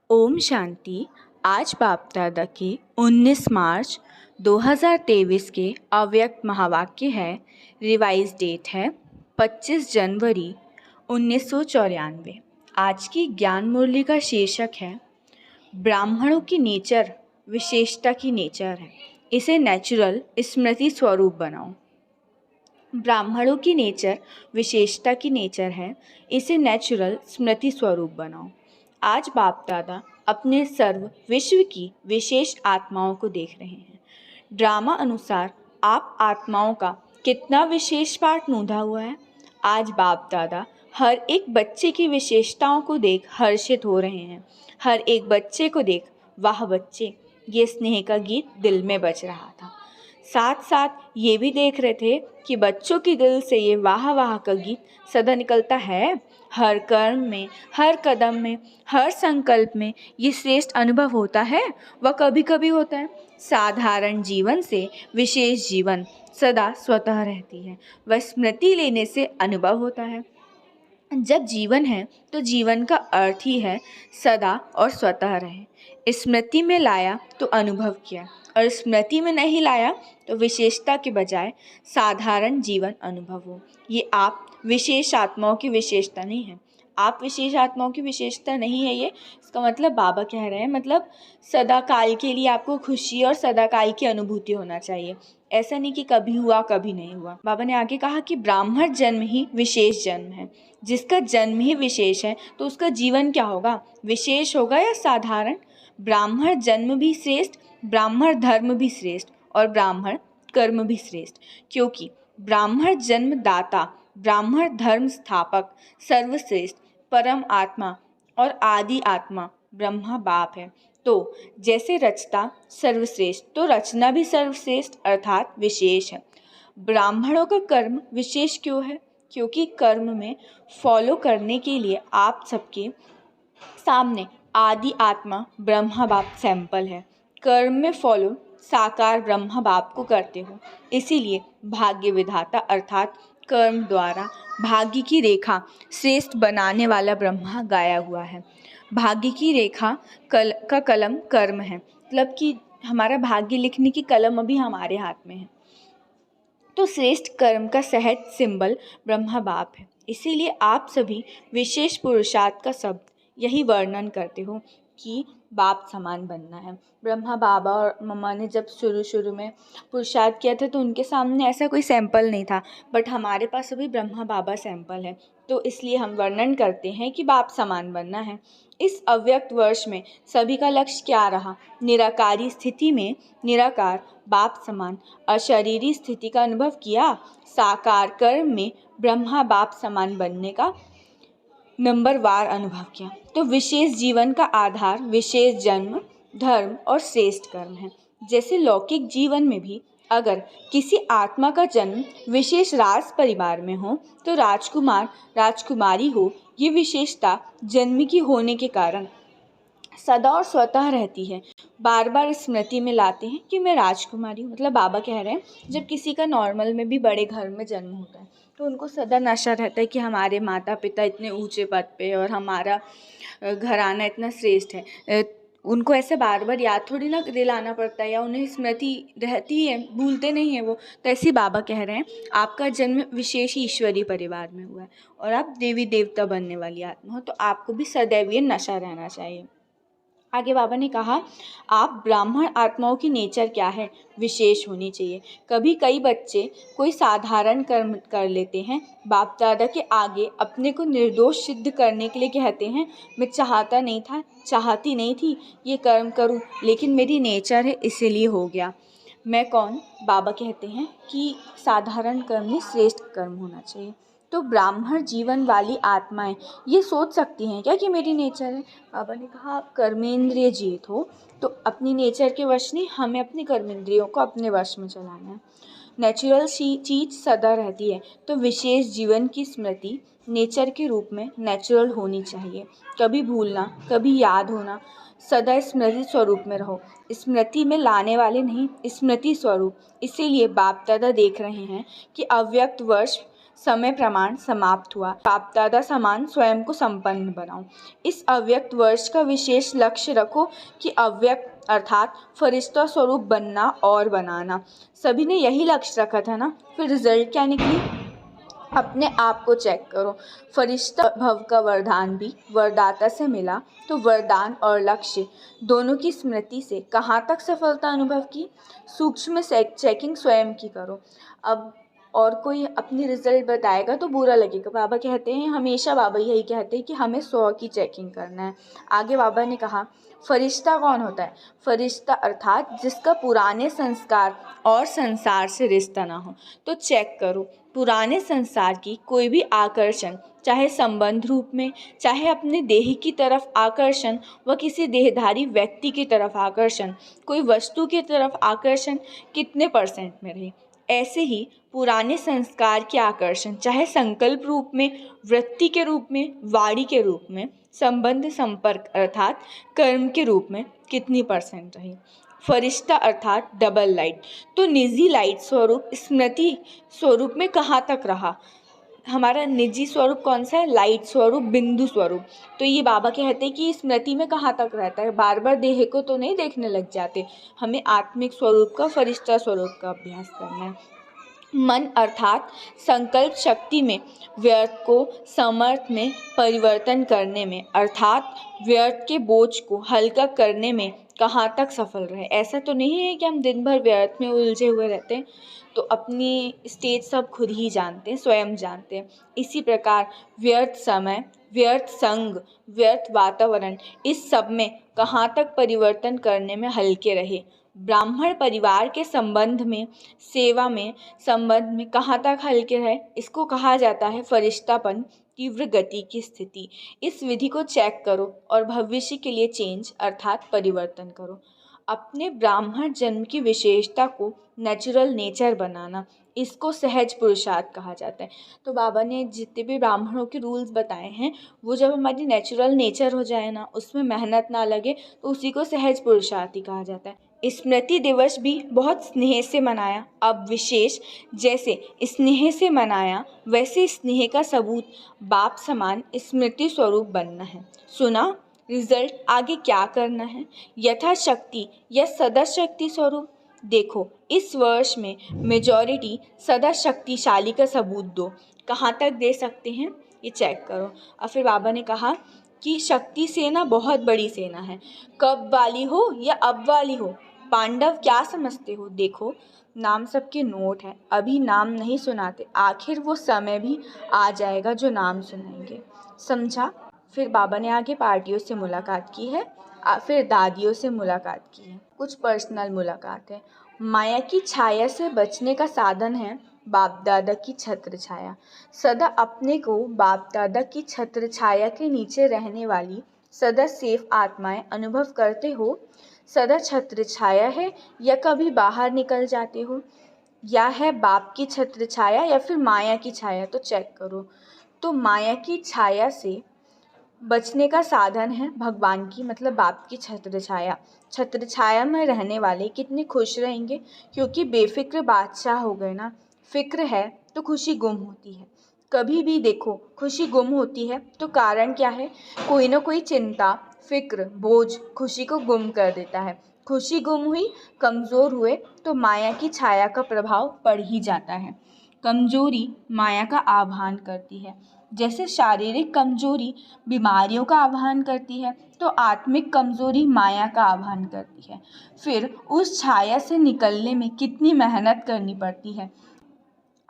ओम शांति। आज बाप दादा के 19 मार्च 2023 के अव्यक्त महावाक्य है। रिवाइज डेट है 25 जनवरी 1994। आज की ज्ञान मुरली का शीर्षक है ब्राह्मणों की नेचर विशेषता की नेचर है, इसे नेचुरल स्मृति स्वरूप बनाओ। ब्राह्मणों की नेचर विशेषता की नेचर है, इसे नेचुरल स्मृति स्वरूप बनाओ। आज बाप दादा अपने सर्व विश्व की विशेष आत्माओं को देख रहे हैं। ड्रामा अनुसार आप आत्माओं का कितना विशेष पार्ट नोंधा हुआ है। आज बाप दादा हर एक बच्चे की विशेषताओं को देख हर्षित हो रहे हैं। हर एक बच्चे को देख वाह बच्चे, ये स्नेह का गीत दिल में बज रहा था। साथ साथ ये भी देख रहे थे कि बच्चों के दिल से ये वाह वाह का गीत सदा निकलता है। हर कर्म में, हर कदम में, हर संकल्प में ये श्रेष्ठ अनुभव होता है। वह कभी कभी होता है। साधारण जीवन से विशेष जीवन सदा स्वतः रहती है। वह स्मृति लेने से अनुभव होता है। जब जीवन है तो जीवन का अर्थ ही है सदा और स्वतः रहे। स्मृति में लाया तो अनुभव किया, और स्मृति में नहीं लाया तो विशेषता के बजाय साधारण जीवन अनुभव हो। ये आप विशेष आत्माओं की विशेषता नहीं है। आप विशेष आत्माओं की विशेषता नहीं है ये। इसका मतलब बाबा कह रहे हैं, मतलब सदा काल के लिए आपको खुशी और सदा काल की अनुभूति होना चाहिए। ऐसा नहीं कि कभी हुआ कभी नहीं हुआ। बाबा ने आगे कहा कि ब्राह्मण जन्म ही विशेष जन्म है। जिसका जन्म ही विशेष है तो उसका जीवन क्या होगा, विशेष होगा या साधारण। ब्राह्मण जन्म भी श्रेष्ठ, ब्राह्मण धर्म भी श्रेष्ठ और ब्राह्मण कर्म भी श्रेष्ठ, क्योंकि ब्राह्मण जन्म दाता, ब्राह्मण धर्म स्थापक, सर्वश्रेष्ठ परम आत्मा और आदि आत्मा ब्रह्मा बाप है। तो जैसे रचता सर्वश्रेष्ठ तो रचना भी सर्वश्रेष्ठ अर्थात विशेष है। ब्राह्मणों का कर्म विशेष क्यों है? क्योंकि कर्म में फॉलो करने के लिए आप सबके सामने आदि आत्मा ब्रह्मा बाप सैंपल है। कर्म में फॉलो साकार ब्रह्मा बाप को करते हो, इसीलिए भाग्य विधाता अर्थात कर्म द्वारा भाग्य की रेखा श्रेष्ठ बनाने वाला ब्रह्मा गाया हुआ है। भाग्य की रेखा का कलम कर्म है, मतलब कि हमारा भाग्य लिखने की कलम अभी हमारे हाथ में है। तो श्रेष्ठ कर्म का सहज सिंबल ब्रह्मा बाप है। इसीलिए आप सभी विशेष पुरुषार्थ का शब्द यही वर्णन करते हो कि बाप समान बनना है। ब्रह्मा बाबा और मम्मा ने जब शुरू में पुरुषार्थ किया था तो उनके सामने ऐसा कोई सैंपल नहीं था, बट हमारे पास अभी ब्रह्मा बाबा सैंपल है। तो इसलिए हम वर्णन करते हैं कि बाप समान बनना है। इस अव्यक्त वर्ष में सभी का लक्ष्य क्या रहा? निराकारी स्थिति में निराकार बाप समान अशरीरी स्थिति का अनुभव किया। साकार कर्म में ब्रह्मा बाप समान बनने का नंबरवार अनुभव किया। तो विशेष जीवन का आधार विशेष जन्म, धर्म और श्रेष्ठ कर्म है। जैसे लौकिक जीवन में भी अगर किसी आत्मा का जन्म विशेष राज परिवार में हो तो राजकुमार राजकुमारी हो, ये विशेषता जन्म की होने के कारण सदा और स्वतः रहती है। बार बार स्मृति में लाते हैं कि मैं राजकुमारी हूँ। मतलब बाबा कह रहे हैं जब किसी का नॉर्मल में भी बड़े घर में जन्म होता है तो उनको सदा नशा रहता है कि हमारे माता पिता इतने ऊंचे पद पे और हमारा घराना इतना श्रेष्ठ है। उनको ऐसे बार बार याद थोड़ी ना दिलाना पड़ता है, या उन्हें स्मृति रहती है, भूलते नहीं है वो। तो ऐसे बाबा कह रहे हैं आपका जन्म विशेष ईश्वरीय परिवार में हुआ है और आप देवी देवता बनने वाली आत्मा हो, तो आपको भी सदैव ये नशा रहना चाहिए। आगे बाबा ने कहा आप ब्राह्मण आत्माओं की नेचर क्या है? विशेष होनी चाहिए। कभी कई बच्चे कोई साधारण कर्म कर लेते हैं, बाप दादा के आगे अपने को निर्दोष सिद्ध करने के लिए कहते हैं मैं चाहता नहीं था, चाहती नहीं थी ये कर्म करूं, लेकिन मेरी नेचर है इसीलिए हो गया। मैं कौन? बाबा कहते हैं कि साधारण कर्म में श्रेष्ठ कर्म होना चाहिए। तो ब्राह्मण जीवन वाली आत्माएं ये सोच सकती हैं क्या कि मेरी नेचर है? बाबा ने कहा आप कर्मेंद्रिय जीत हो तो अपनी नेचर के वश नहीं, हमें अपनी कर्मेंद्रियों को अपने वश में चलाना है। नेचुरल चीज सदा रहती है, तो विशेष जीवन की स्मृति नेचर के रूप में नेचुरल होनी चाहिए। कभी भूलना, कभी याद होना, सदा स्मृति स्वरूप में रहो। स्मृति में लाने वाले नहीं, स्मृति स्वरूप। इसीलिए बाप दादा देख रहे हैं कि अव्यक्त वर्ष समय प्रमाण समाप्त हुआ। बाप दादा समान स्वयं को संपन्न बनाओ। इस अव्यक्त वर्ष का विशेष लक्ष्य रखो कि अव्यक्त अर्थात फरिश्ता स्वरूप बनना और बनाना। सभी ने यही लक्ष्य रखा था ना, फिर रिजल्ट क्या निकली? अपने आप को चेक करो। फरिश्ता भव का वरदान भी वरदाता से मिला, तो वरदान और लक्ष्य दोनों की स्मृति से कहाँ तक सफलता अनुभव की? सूक्ष्म चेकिंग स्वयं की करो। अब और कोई अपनी रिजल्ट बताएगा तो बुरा लगेगा। बाबा कहते हैं, हमेशा बाबा यही कहते हैं कि हमें 100 की चेकिंग करना है। आगे बाबा ने कहा, फरिश्ता कौन होता है? फरिश्ता अर्थात जिसका पुराने संस्कार और संसार से रिश्ता ना हो। तो चेक करो, पुराने संसार की कोई भी आकर्षण, चाहे संबंध रूप में, चाहे अपने देह की तरफ आकर्षण व किसी देहधारी व्यक्ति की तरफ आकर्षण, कोई वस्तु की तरफ आकर्षण कितने परसेंट में रही? ऐसे ही पुराने संस्कार के आकर्षण, चाहे संकल्प रूप में, वृत्ति के रूप में, वाणी के रूप में, संबंध संपर्क अर्थात कर्म के रूप में कितनी परसेंट रही? फरिश्ता अर्थात डबल लाइट, तो निजी लाइट स्वरूप स्मृति स्वरूप में कहाँ तक रहा? हमारा निजी स्वरूप कौन सा है? लाइट स्वरूप, बिंदु स्वरूप। तो ये बाबा कहते हैं कि स्मृति में कहाँ तक रहता है? बार बार देह को तो नहीं देखने लग जाते, हमें आत्मिक स्वरूप का, फरिश्ता स्वरूप का अभ्यास करना है। मन अर्थात संकल्प शक्ति में, व्यर्थ को समर्थ में परिवर्तन करने में, अर्थात व्यर्थ के बोझ को हल्का करने में कहाँ तक सफल रहे? ऐसा तो नहीं है कि हम दिन भर व्यर्थ में उलझे हुए रहते हैं। तो अपनी स्टेज सब खुद ही जानते हैं, स्वयं जानते हैं। इसी प्रकार व्यर्थ समय, व्यर्थ संग, व्यर्थ वातावरण, इस सब में कहाँ तक परिवर्तन करने में हल्के रहे? ब्राह्मण परिवार के संबंध में, सेवा में, संबंध में कहाँ तक हल्के रहे? इसको कहा जाता है फरिश्तापन, तीव्र गति की स्थिति। इस विधि को चेक करो और भविष्य के लिए चेंज अर्थात परिवर्तन करो। अपने ब्राह्मण जन्म की विशेषता को नेचुरल नेचर बनाना, इसको सहज पुरुषार्थ कहा जाता है। तो बाबा ने जितने भी ब्राह्मणों के रूल्स बताए हैं, वो जब हमारी नेचुरल नेचर हो जाए ना, उसमें मेहनत ना लगे, तो उसी को सहज पुरुषार्थ ही कहा जाता है। स्मृति दिवस भी बहुत स्नेह से मनाया। अब विशेष जैसे स्नेह से मनाया, वैसे स्नेह का सबूत बाप समान स्मृति स्वरूप बनना है। सुना? रिजल्ट आगे क्या करना है? यथाशक्ति या सदा शक्ति स्वरूप। देखो, इस वर्ष में मेजॉरिटी सदा शक्तिशाली का सबूत दो। कहाँ तक दे सकते हैं ये चेक करो। और फिर बाबा ने कहा कि शक्ति सेना बहुत बड़ी सेना है, कब वाली हो या अब वाली हो। पांडव क्या समझते हो? देखो, नाम सबके नोट है, अभी नाम नहीं सुनाते, आखिर वो समय भी आ जाएगा जो नाम सुनाएंगे। समझा? फिर बाबा ने आगे पार्टियों से मुलाकात की है, फिर दादियों से मुलाकात की है, कुछ पर्सनल मुलाकात है। माया की छाया से बचने का साधन है बाप दादा की छत्र छाया। सदा अपने को बाप दादा की छत्र छाया के नीचे रहने वाली सदा सेफ आत्माएं अनुभव करते हो। सदा छत्र छाया है या कभी बाहर निकल जाते हो? या है बाप की छत्र छाया या फिर माया की छाया? तो चेक करो। तो माया की छाया से बचने का साधन है भगवान की, मतलब बाप की छत्र छाया। छत्र छाया में रहने वाले कितने खुश रहेंगे, क्योंकि बेफिक्र बादशाह हो गए ना। फिक्र है तो खुशी गुम होती है। कभी भी देखो, खुशी गुम होती है तो कारण क्या है? कोई ना कोई चिंता, फिक्र, बोझ खुशी को गुम कर देता है। खुशी गुम हुई, कमज़ोर हुए तो माया की छाया का प्रभाव पड़ ही जाता है। कमजोरी माया का आह्वान करती है। जैसे शारीरिक कमजोरी बीमारियों का आह्वान करती है, तो आत्मिक कमजोरी माया का आह्वान करती है। फिर उस छाया से निकलने में कितनी मेहनत करनी पड़ती है।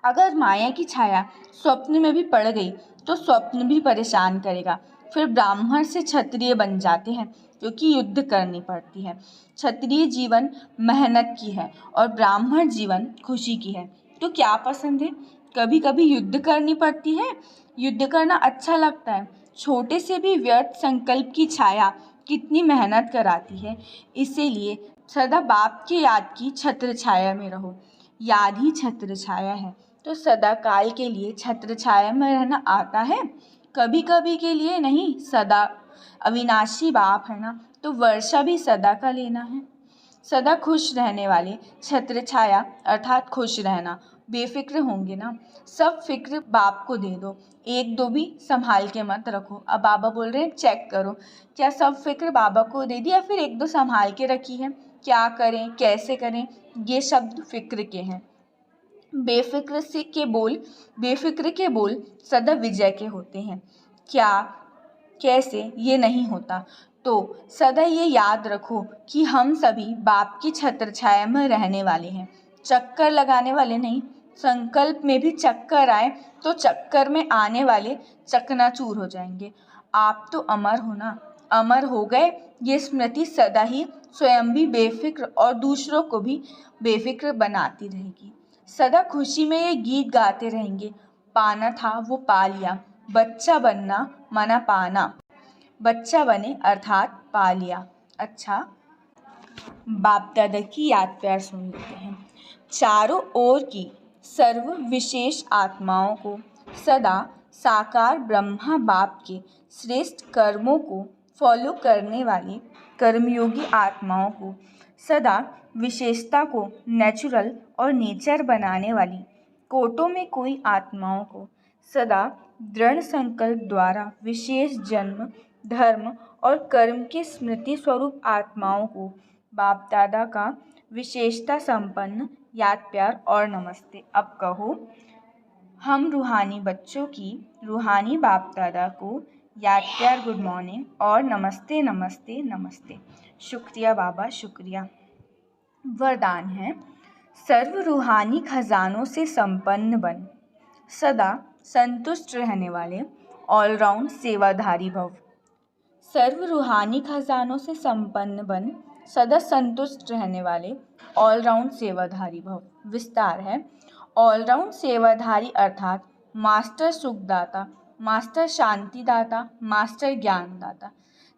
अगर माया की छाया स्वप्न में भी पड़ गई तो स्वप्न भी परेशान करेगा। फिर ब्राह्मण से क्षत्रिय बन जाते हैं, क्योंकि युद्ध करनी पड़ती है। क्षत्रिय जीवन मेहनत की है और ब्राह्मण जीवन खुशी की है। तो क्या पसंद है? कभी कभी युद्ध करनी पड़ती है, युद्ध करना अच्छा लगता है। छोटे से भी व्यर्थ संकल्प की छाया कितनी मेहनत कराती है। इसीलिए सदा बाप की याद की छत्र छाया में रहो। याद ही छत्र छाया है, तो सदा काल के लिए छत्र छाया में रहना आता है, कभी कभी के लिए नहीं, सदा। अविनाशी बाप है ना, तो वर्षा भी सदा का लेना है। सदा खुश रहने वाले छत्र छाया अर्थात खुश रहना, बेफिक्र होंगे ना। सब फिक्र बाप को दे दो, एक दो भी संभाल के मत रखो। अब बाबा बोल रहे हैं चेक करो, क्या सब फिक्र बाबा को दे दी या फिर एक दो संभाल के रखी है। क्या करें, कैसे करें, ये शब्द फिक्र के हैं। बेफिक्र के बोल सदा विजय के होते हैं। क्या, कैसे, ये नहीं होता। तो सदा ये याद रखो कि हम सभी बाप की छत्र छाया में रहने वाले हैं, चक्कर लगाने वाले नहीं। संकल्प में भी चक्कर आए तो चक्कर में आने वाले चकनाचूर हो जाएंगे। आप तो अमर हो ना, अमर हो गए। ये स्मृति सदा ही स्वयं भी बेफिक्र और दूसरों को भी बेफिक्र बनाती रहेगी। सदा खुशी में ये गीत गाते रहेंगे, पाना था वो पा लिया, बच्चा बनना मना पाना, बच्चा बने अर्थात पा लिया। अच्छा, बाप दादा की याद प्यार सुन लेते हैं। चारों ओर की सर्व विशेष आत्माओं को सदा साकार ब्रह्मा बाप के श्रेष्ठ कर्मों को फॉलो करने वाली कर्मयोगी आत्माओं को सदा विशेषता को नेचुरल और नेचर बनाने वाली कोटों में कोई आत्माओं को सदा दृढ़ संकल्प द्वारा विशेष जन्म, धर्म और कर्म के स्मृति स्वरूप आत्माओं को बाप दादा का विशेषता संपन्न याद प्यार और नमस्ते। अब कहो, हम रूहानी बच्चों की रूहानी बाप दादा को याद प्यार, गुड मॉर्निंग और नमस्ते नमस्ते नमस्ते। शुक्रिया बाबा, शुक्रिया। वरदान है, सर्व रूहानी खजानों से संपन्न बन, सदा संतुष्ट रहने वाले ऑलराउंड सेवाधारी भव। सर्व रूहानी खजानों से संपन्न बन, सदा संतुष्ट रहने वाले ऑलराउंड सेवाधारी भव। विस्तार है, ऑलराउंड सेवाधारी अर्थात मास्टर सुखदाता, मास्टर शांतिदाता, मास्टर ज्ञानदाता,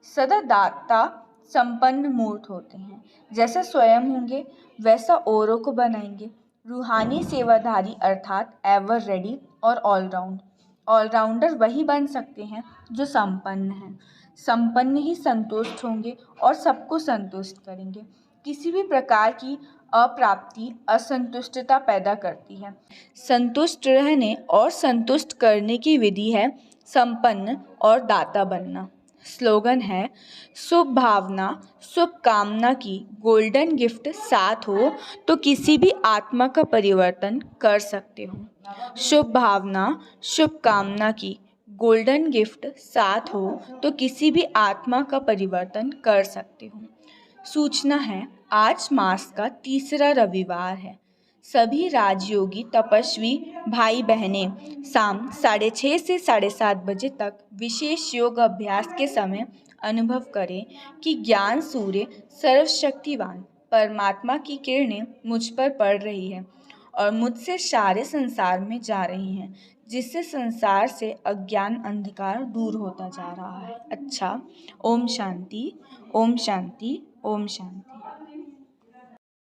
सदा दाता संपन्न मूर्त होते हैं। जैसा स्वयं होंगे वैसा औरों को बनाएंगे। रूहानी सेवाधारी अर्थात एवर रेडी और ऑलराउंडर वही बन सकते हैं जो संपन्न हैं। संपन्न ही संतुष्ट होंगे और सबको संतुष्ट करेंगे। किसी भी प्रकार की अप्राप्ति असंतुष्टता पैदा करती है। संतुष्ट रहने और संतुष्ट करने की विधि है संपन्न और दाता बनना। स्लोगन है, शुभ भावना शुभ कामना की गोल्डन गिफ्ट साथ हो तो किसी भी आत्मा का परिवर्तन कर सकते हो। शुभ भावना शुभ कामना की गोल्डन गिफ्ट साथ हो तो किसी भी आत्मा का परिवर्तन कर सकते हो। सूचना है, आज मास का तीसरा रविवार है। सभी राजयोगी तपस्वी भाई बहनें शाम 6:30 से 7:30 बजे तक विशेष योग अभ्यास के समय अनुभव करें कि ज्ञान सूर्य सर्वशक्तिवान परमात्मा की किरणें मुझ पर पड़ रही है और मुझसे सारे संसार में जा रही हैं, जिससे संसार से अज्ञान अंधकार दूर होता जा रहा है। अच्छा, ओम शांति, ओम शांति, ओम शांति।